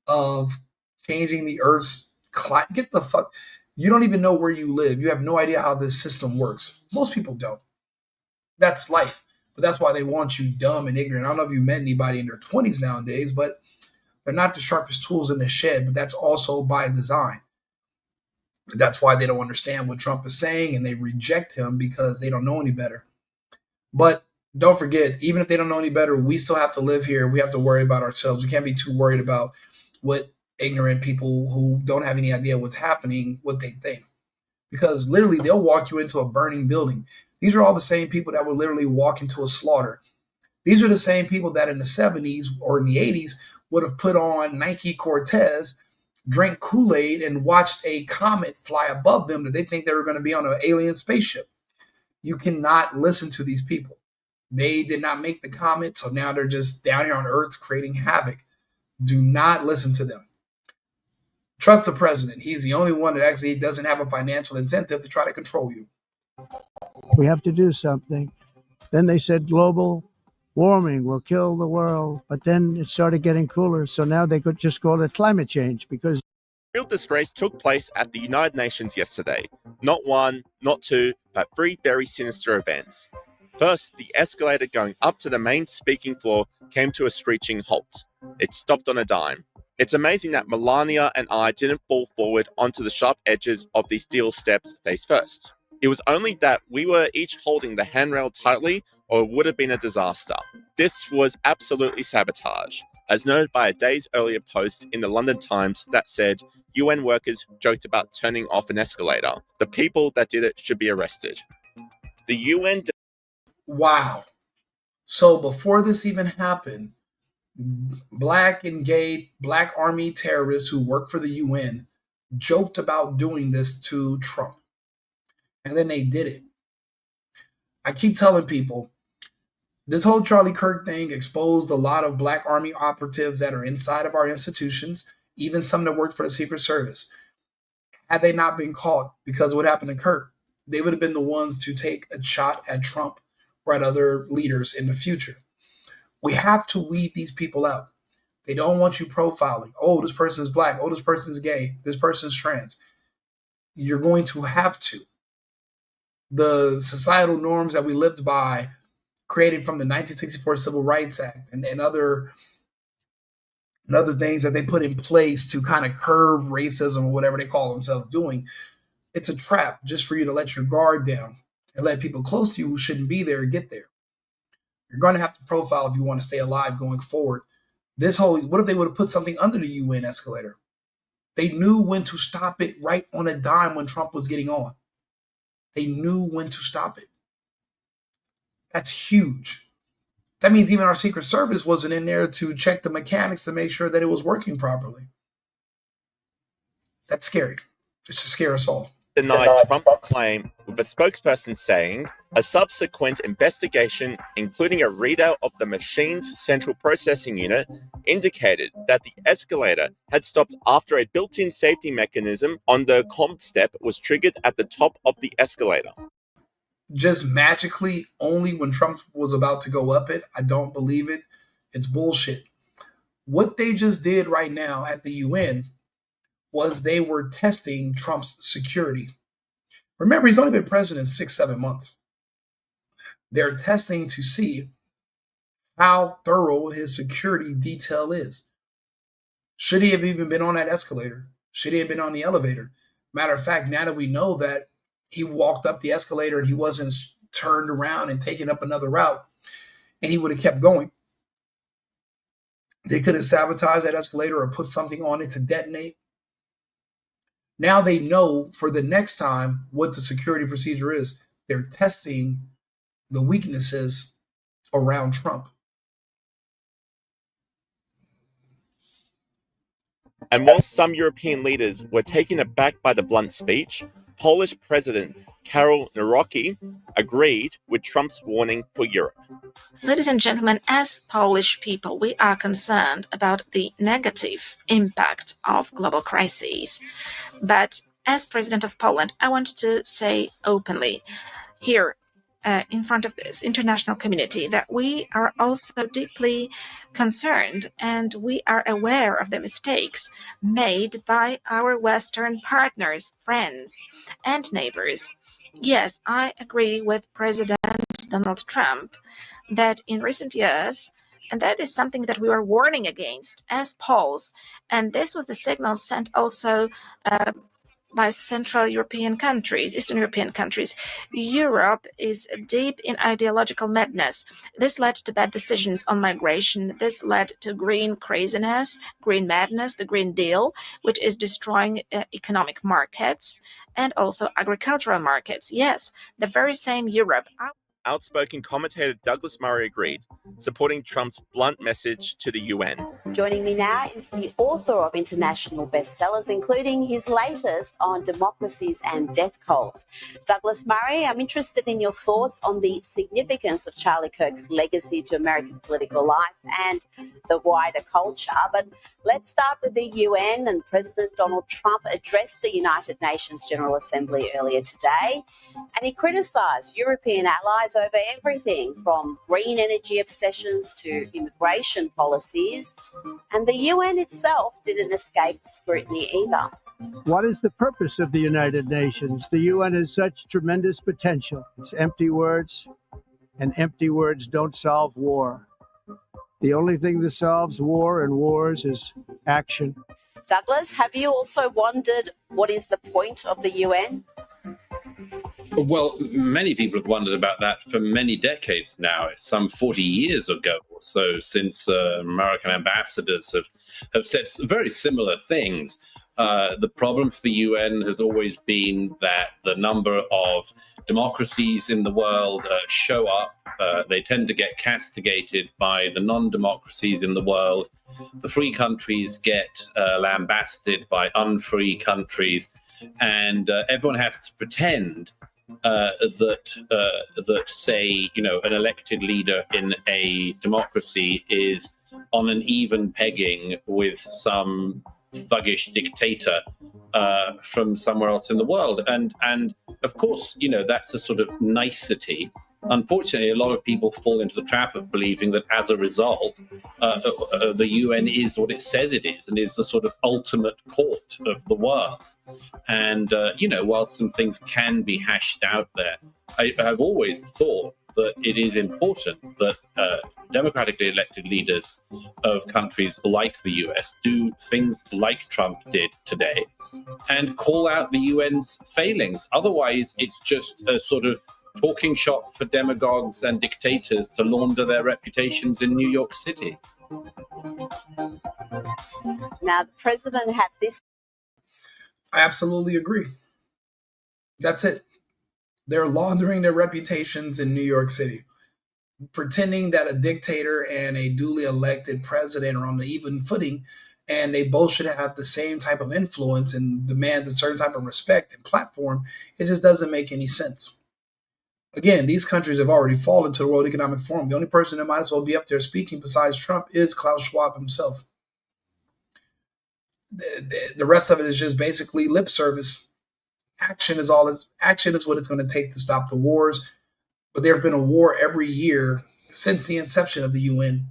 [SPEAKER 2] of changing the Earth's climate? Get the fuck. You don't even know where you live. You have no idea how this system works. Most people don't. That's life. But that's why they want you dumb and ignorant. I don't know if you met anybody in their 20s nowadays, but they're not the sharpest tools in the shed, but that's also by design. That's why they don't understand what Trump is saying and they reject him because they don't know any better. But don't forget, even if they don't know any better, we still have to live here. We have to worry about ourselves. We can't be too worried about what ignorant people who don't have any idea what's happening, what they think. Because literally, they'll walk you into a burning building. These are all the same people that would literally walk into a slaughter. These are the same people that in the 70s or in the 80s would have put on Nike Cortez, drank Kool-Aid, and watched a comet fly above them that they think they were going to be on an alien spaceship. You cannot listen to these people. They did not make the comet, so now they're just down here on Earth creating havoc. Do not listen to them. Trust the president. He's the only one that actually doesn't have a financial incentive to try to control you.
[SPEAKER 3] We have to do something. Then they said global warming will kill the world, but then it started getting cooler. So now they could just call it climate change because
[SPEAKER 10] Real disgrace took place at the United Nations yesterday. Not one, not two, but three very sinister events. First, the escalator going up to the main speaking floor came to a screeching halt. It stopped on a dime. It's amazing that Melania and I didn't fall forward onto the sharp edges of these steel steps face first. It was only that we were each holding the handrail tightly or it would have been a disaster. This was absolutely sabotage, as noted by a days earlier post in the London Times that said UN workers joked about turning off an escalator. The people that did it should be arrested. The UN...
[SPEAKER 2] Wow. So before this even happened, black and gay black army terrorists who work for the UN joked about doing this to Trump. And then they did it. I keep telling people, this whole Charlie Kirk thing exposed a lot of black army operatives that are inside of our institutions, even some that worked for the Secret Service. Had they not been caught because of what happened to Kirk, they would have been the ones to take a shot at Trump or at other leaders in the future. We have to weed these people out. They don't want you profiling. Oh, this person's black. Oh, this person's gay. This person's trans. You're going to have to. The societal norms that we lived by, created from the 1964 Civil Rights Act and other things that they put in place to kind of curb racism or whatever they call themselves doing, it's a trap just for you to let your guard down and let people close to you who shouldn't be there get there. You're going to have to profile if you want to stay alive going forward. What if they would have put something under the UN escalator? They knew when to stop it right on a dime when Trump was getting on. They knew when to stop it. That's huge. That means even our Secret Service wasn't in there to check the mechanics to make sure that it was working properly. That's scary. It should scare us all.
[SPEAKER 10] Denied Trump's claim, with a spokesperson saying a subsequent investigation, including a readout of the machine's central processing unit, indicated that the escalator had stopped after a built-in safety mechanism on the comm step was triggered at the top of the escalator.
[SPEAKER 2] just magically only when Trump was about to go up it. I don't believe it. It's bullshit. What they just did right now at the UN was they were testing Trump's security. Remember, he's only been president 6-7 months. They're testing to see how thorough his security detail is. Should he have even been on that escalator? Should he have been on the elevator? Matter of fact, now that we know that he walked up the escalator and he wasn't turned around and taken up another route, and he would have kept going, they could have sabotaged that escalator or put something on it to detonate. Now they know for the next time what the security procedure is. They're testing the weaknesses around Trump.
[SPEAKER 10] And while some European leaders were taken aback by the blunt speech, Polish President Karol Nawrocki agreed with Trump's warning for Europe.
[SPEAKER 13] Ladies and gentlemen, as Polish people, we are concerned about the negative impact of global crises. But as President of Poland, I want to say openly here in front of this international community that we are also deeply concerned and we are aware of the mistakes made by our Western partners, friends, and neighbors. Yes, I agree with President Donald Trump that in recent years, and that is something that we were warning against as Poles, and this was the signal sent also by Central European countries, Eastern European countries. Europe is deep in ideological madness. This led to bad decisions on migration. This led to green craziness, green madness, the Green Deal, which is destroying economic markets and also agricultural markets. Yes, the very same Europe.
[SPEAKER 10] Outspoken commentator Douglas Murray agreed, supporting Trump's blunt message to the UN.
[SPEAKER 14] Joining me now is the author of international bestsellers, including his latest on democracies and death cults. Douglas Murray, I'm interested in your thoughts on the significance of Charlie Kirk's legacy to American political life and the wider culture. But let's start with the UN, and President Donald Trump addressed the United Nations General Assembly earlier today, and he criticised European allies over everything from green energy obsessions to immigration policies. And the UN itself didn't escape scrutiny either.
[SPEAKER 3] What is the purpose of the United Nations? The UN has such tremendous potential. It's empty words, and empty words don't solve war. The only thing that solves war and wars is action.
[SPEAKER 14] Douglas, have you also wondered what is the point of the UN?
[SPEAKER 15] Well, many people have wondered about that for many decades now. It's some 40 years ago or so since American ambassadors have said very similar things. The problem for the UN has always been that the number of democracies in the world show up. They tend to get castigated by the non-democracies in the world. The free countries get lambasted by unfree countries, and everyone has to pretend that say, an elected leader in a democracy is on an even pegging with some thuggish dictator from somewhere else in the world. And of course, that's a sort of nicety. Unfortunately, a lot of people fall into the trap of believing that as a result, the UN is what it says it is and is the sort of ultimate court of the world. And, while some things can be hashed out there, I have always thought that it is important that democratically elected leaders of countries like the US do things like Trump did today and call out the UN's failings. Otherwise, it's just a sort of talking shop for demagogues and dictators to launder their reputations in New York City.
[SPEAKER 14] Now, the president had this.
[SPEAKER 2] I absolutely agree. That's it. They're laundering their reputations in New York City, pretending that a dictator and a duly elected president are on the even footing, and they both should have the same type of influence and demand a certain type of respect and platform. It just doesn't make any sense. Again, these countries have already fallen to the World Economic Forum. The only person that might as well be up there speaking besides Trump is Klaus Schwab himself. The rest of it is just basically lip service. Action is what it's going to take to stop the wars. but there have been a war every year since the inception of the UN.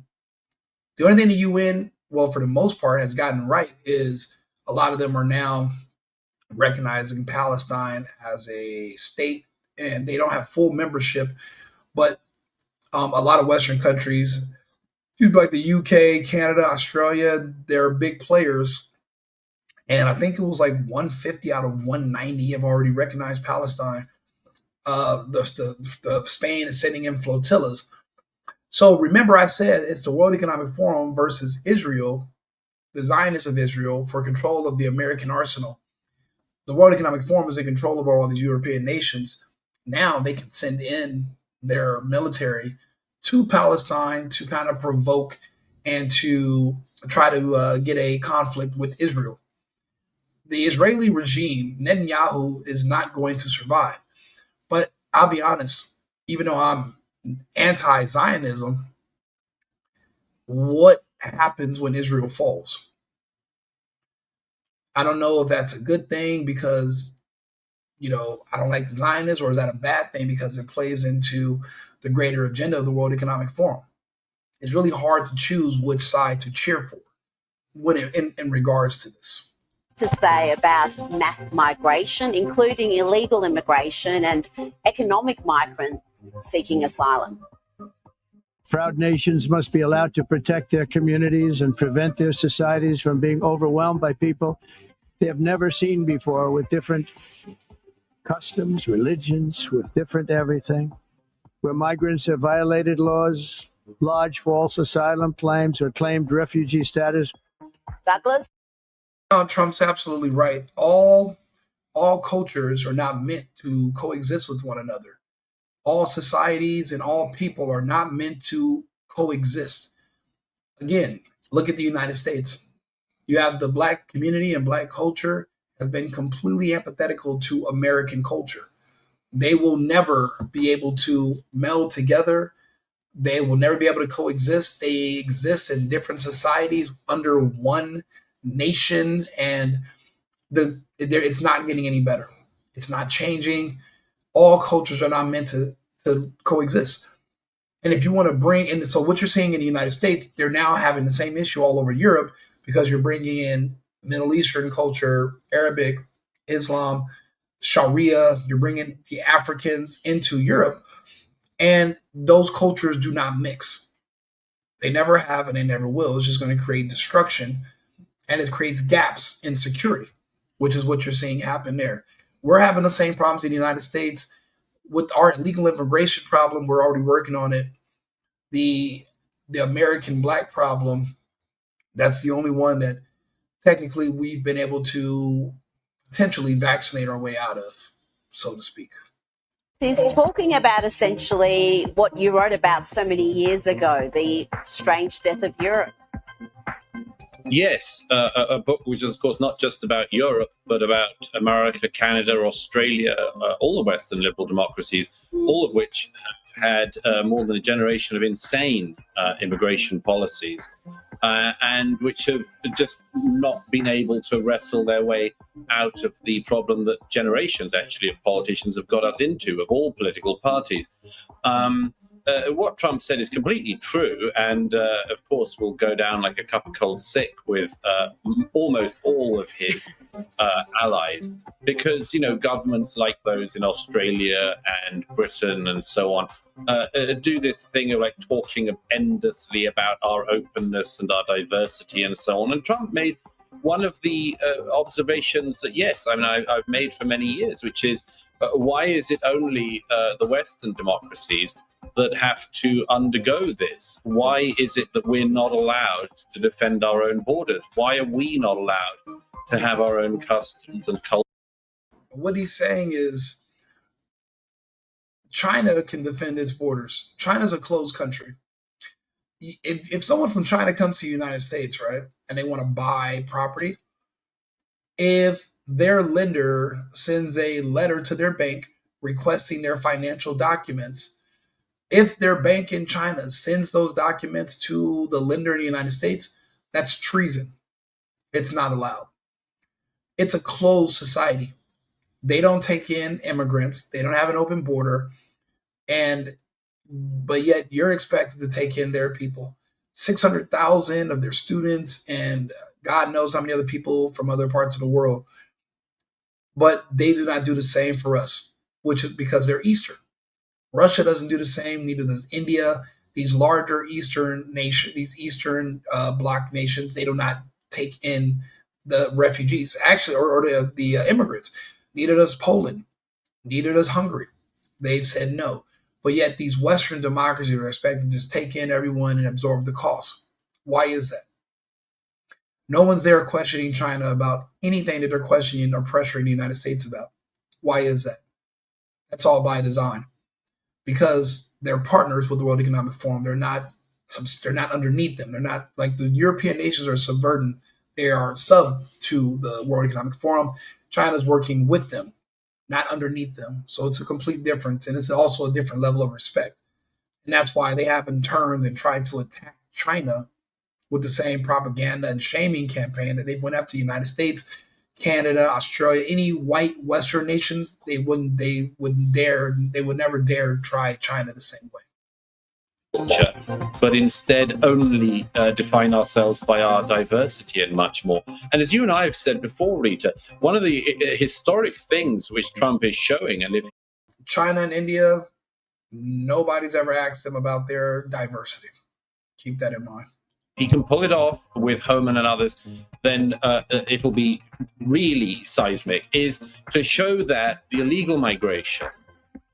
[SPEAKER 2] The only thing the UN, well, for the most part, has gotten right is a lot of them are now recognizing Palestine as a state, and they don't have full membership, but a lot of Western countries, like the UK, Canada, Australia, they're big players. And I think it was like 150 out of 190 have already recognized Palestine. The Spain is sending in flotillas. So remember, I said it's the World Economic Forum versus Israel, the Zionists of Israel, for control of the American arsenal. The World Economic Forum is in control of all these European nations. Now they can send in their military to Palestine to kind of provoke and to try to get a conflict with Israel. The Israeli regime, Netanyahu, is not going to survive. But I'll be honest, even though I'm anti-Zionism, what happens when Israel falls? I don't know if that's a good thing because, I don't like the Zionists, or is that a bad thing because it plays into the greater agenda of the World Economic Forum? It's really hard to choose which side to cheer for in regards to this.
[SPEAKER 14] To say about mass migration, including illegal immigration and economic migrants seeking asylum.
[SPEAKER 3] Proud nations must be allowed to protect their communities and prevent their societies from being overwhelmed by people they have never seen before, with different customs, religions, with different everything, where migrants have violated laws, lodged false asylum claims, or claimed refugee status.
[SPEAKER 14] Douglas?
[SPEAKER 2] Trump's absolutely right. All cultures are not meant to coexist with one another. All societies and all people are not meant to coexist. Again, look at the United States. You have the Black community, and Black culture has been completely antithetical to American culture. They will never be able to meld together. They will never be able to coexist. They exist in different societies under one nation, and it's not getting any better. It's not changing. All cultures are not meant to coexist. And if you want to bring in, so what you're seeing in the United States, they're now having the same issue all over Europe because you're bringing in Middle Eastern culture, Arabic, Islam, Sharia, you're bringing the Africans into Europe, and those cultures do not mix. They never have, and they never will. It's just going to create destruction, and it creates gaps in security, which is what you're seeing happen there. We're having the same problems in the United States with our illegal immigration problem. We're already working on it. The American Black problem, that's the only one that technically we've been able to potentially vaccinate our way out of, so to speak.
[SPEAKER 14] He's talking about essentially what you wrote about so many years ago, the strange death of Europe.
[SPEAKER 15] Yes, a book which is, of course, not just about Europe, but about America, Canada, Australia, all the Western liberal democracies, all of which have had more than a generation of insane immigration policies, and which have just not been able to wrestle their way out of the problem that generations, actually, of politicians have got us into, of all political parties. What Trump said is completely true, and of course will go down like a cup of cold sick with almost all of his allies, because governments like those in Australia and Britain and so on do this thing of like talking endlessly about our openness and our diversity and so on. And Trump made one of the observations that, yes, I mean, I've made for many years, which is why is it only the Western democracies that have to undergo this? Why is it that we're not allowed to defend our own borders? Why are we not allowed to have our own customs and culture?
[SPEAKER 2] What he's saying is China can defend its borders. China's a closed country. If someone from China comes to the United States, right, and they want to buy property, if their lender sends a letter to their bank requesting their financial documents, if their bank in China sends those documents to the lender in the United States, that's treason. It's not allowed. It's a closed society. They don't take in immigrants. They don't have an open border. But yet you're expected to take in their people, 600,000 of their students, and God knows how many other people from other parts of the world. But they do not do the same for us, which is because they're Eastern. Russia doesn't do the same, neither does India. These larger Eastern nations, these Eastern bloc nations, they do not take in the refugees, actually, or the immigrants. Neither does Poland. Neither does Hungary. They've said no. But yet these Western democracies are expected to just take in everyone and absorb the cost. Why is that? No one's there questioning China about anything that they're questioning or pressuring the United States about. Why is that? That's all by design. Because they're partners with the World Economic Forum. They're not underneath them. They're not like the European nations are subverting. They are sub to the World Economic Forum. China's working with them, not underneath them. So it's a complete difference. And it's also a different level of respect. And that's why they haven't turned and tried to attack China with the same propaganda and shaming campaign that they've went after the United States, Canada, Australia, any white Western nations. They would never dare try China the same way.
[SPEAKER 15] But instead only define ourselves by our diversity and much more. And as you and I have said before, Rita, one of the historic things which Trump is showing, and if
[SPEAKER 2] China and India, nobody's ever asked them about their diversity. Keep that in mind.
[SPEAKER 15] he can pull it off with Homan and others, then it'll be really seismic, is to show that the illegal migration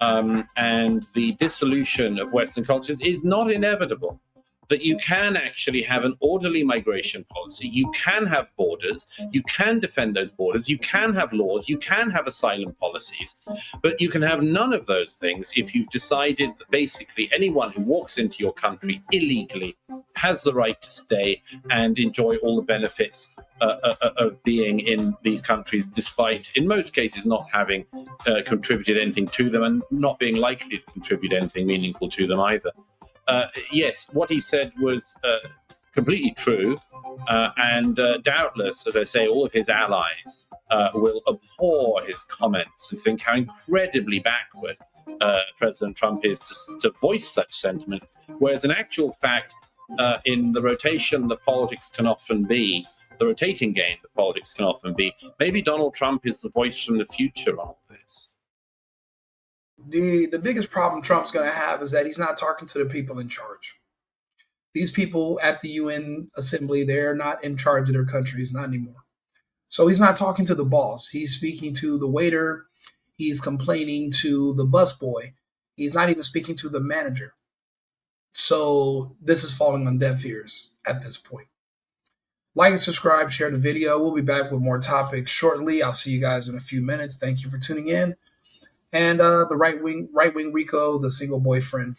[SPEAKER 15] and the dissolution of Western cultures is not inevitable, that you can actually have an orderly migration policy, you can have borders, you can defend those borders, you can have laws, you can have asylum policies, but you can have none of those things if you've decided that basically anyone who walks into your country illegally has the right to stay and enjoy all the benefits of being in these countries, despite, in most cases, not having contributed anything to them and not being likely to contribute anything meaningful to them either. Yes, what he said was completely true, and doubtless, as I say, all of his allies will abhor his comments and think how incredibly backward President Trump is to voice such sentiments, whereas in actual fact, in the rotation that politics can often be, the rotating game that politics can often be, maybe Donald Trump is the voice from the future on this.
[SPEAKER 2] The biggest problem Trump's going to have is that he's not talking to the people in charge. These people at the UN assembly, they're not in charge of their countries, not anymore. So he's not talking to the boss. He's speaking to the waiter. He's complaining to the busboy. He's not even speaking to the manager. So this is falling on deaf ears at this point. Like and subscribe, share the video. We'll be back with more topics shortly. I'll see you guys in a few minutes. Thank you for tuning in. And the right wing Rico, the single boyfriend.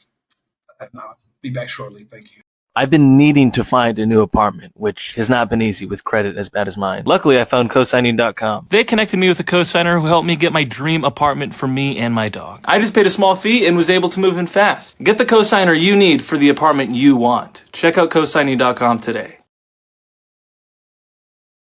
[SPEAKER 2] I'll be back shortly. Thank you.
[SPEAKER 1] I've been needing to find a new apartment, which has not been easy with credit as bad as mine. Luckily, I found cosigning.com. They connected me with a cosigner who helped me get my dream apartment for me and my dog. I just paid a small fee and was able to move in fast. Get the cosigner you need for the apartment you want. Check out cosigning.com today.